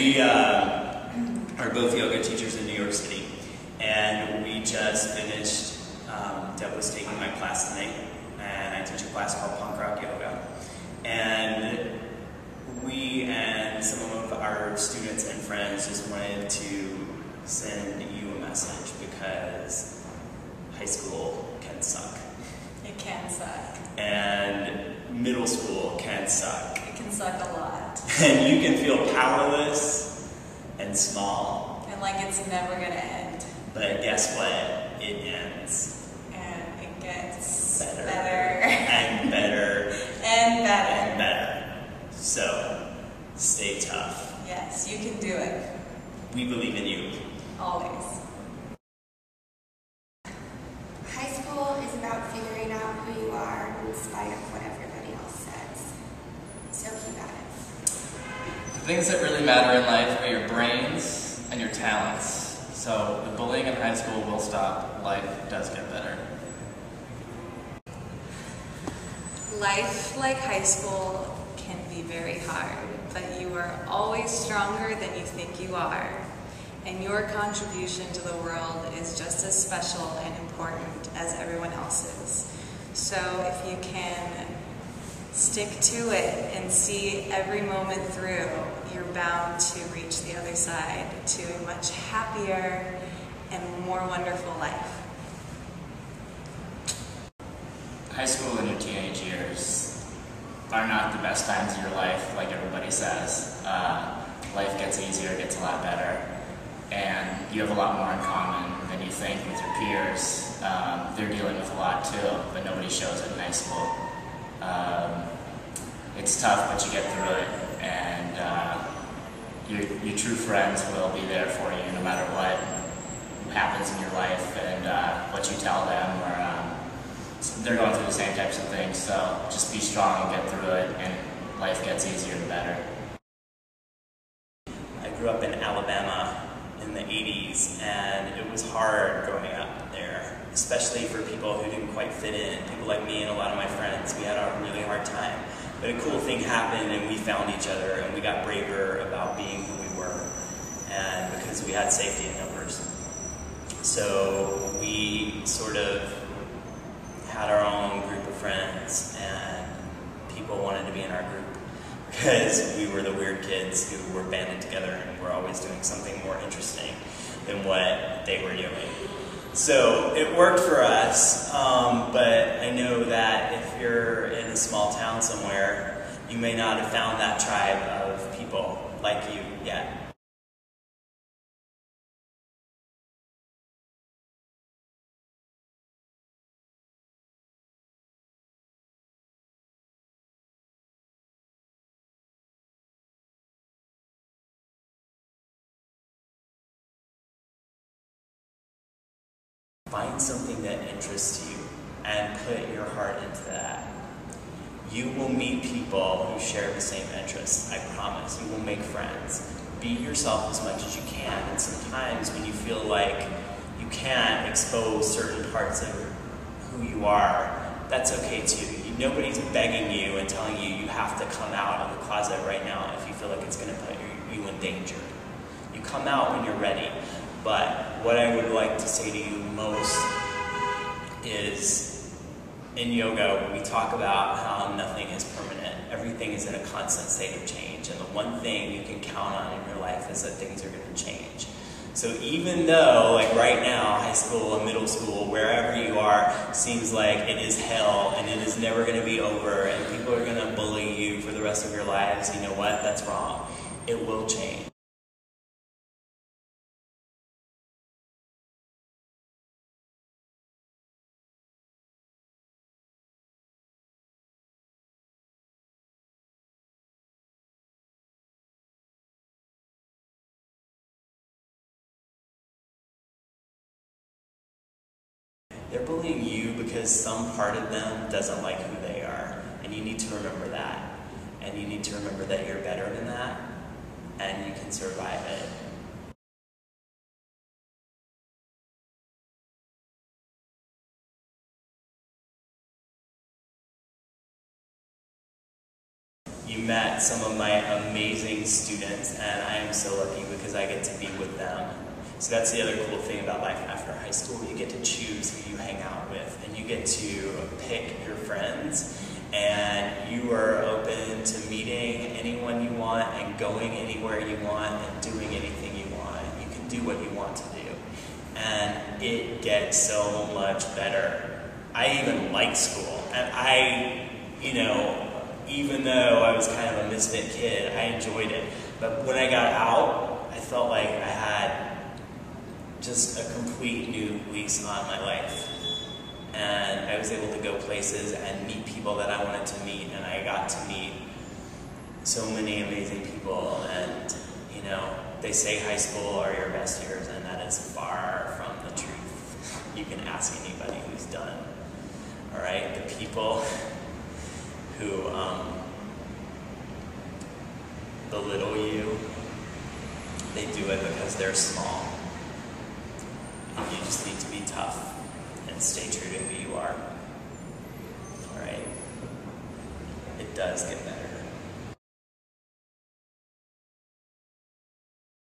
We are both yoga teachers in New York City, and we just finished, Deb was taking my class tonight, and I teach a class called Punk Rock Yoga. And we and some of our students and friends just wanted to send you a message because high school can suck. It can suck. And middle school can suck. It can suck a lot. And you can feel powerless and small. And like it's never going to end. But guess what? It ends. And it gets better. And better. And better. So, stay tough. Yes, you can do it. We believe in you. Always. High school is about figuring out who you are in spite of what everybody else says. So keep at it. The things that really matter in life are your brains and your talents. So the bullying in high school will stop. Life does get better. Life, like high school, can be very hard, but you are always stronger than you think you are. And your contribution to the world is just as special and important as everyone else's. So if you can stick to it and see every moment through, you're bound to reach the other side to a much happier and more wonderful life. High school and your teenage years are not the best times of your life, like everybody says. Life gets easier, gets a lot better, and you have a lot more in common than you think with your peers. They're dealing with a lot too, but nobody shows it in high school. It's tough, but you get through it, and your true friends will be there for you no matter what happens in your life and what you tell them, or they're going through the same types of things. So just be strong and get through it, and life gets easier and better. I grew up in Alabama in the 80s, and it was hard growing up there, especially for people who didn't quite fit in. People like me and a lot of my friends, we had a really hard time. But a cool thing happened, and we found each other, and we got braver about being who we were, and because we had safety in numbers. So we sort of had our own group of friends, and people wanted to be in our group because we were the weird kids who were banded together and were always doing something more interesting than what they were doing. So it worked for us, but I know that if you're in a small town somewhere, you may not have found that tribe of people like you yet. Find something that interests you and put your heart into that. You will meet people who share the same interests, I promise. You will make friends. Be yourself as much as you can, and sometimes when you feel like you can't expose certain parts of who you are, that's okay too. Nobody's begging you and telling you you have to come out of the closet right now if you feel like it's going to put you in danger. You come out when you're ready. But what I would like to say to you most is, in yoga, we talk about how nothing is permanent. Everything is in a constant state of change. And the one thing you can count on in your life is that things are going to change. So even though, like right now, high school and middle school, wherever you are, seems like it is hell and it is never going to be over and people are going to bully you for the rest of your lives, you know what? That's wrong. It will change. They're bullying you because some part of them doesn't like who they are. And you need to remember that. And you need to remember that you're better than that, and you can survive it. You You met some of my amazing students, and I am so lucky because I get to be with them. So that's the other cool thing about life after high school. You get to choose who you hang out with, and you get to pick your friends, and you are open to meeting anyone you want and going anywhere you want and doing anything you want. You can do what you want to do. And it gets so much better. I even like school, and I, even though I was kind of a misfit kid, I enjoyed it. But when I got out, I felt like I had just a complete new lease on my life. And I was able to go places and meet people that I wanted to meet, and I got to meet so many amazing people. And, they say high school are your best years, and that is far from the truth. You can ask anybody who's done. All right, the people who belittle you, they do it because they're small. And you just need to be tough and stay true to who you are. All right? It does get better.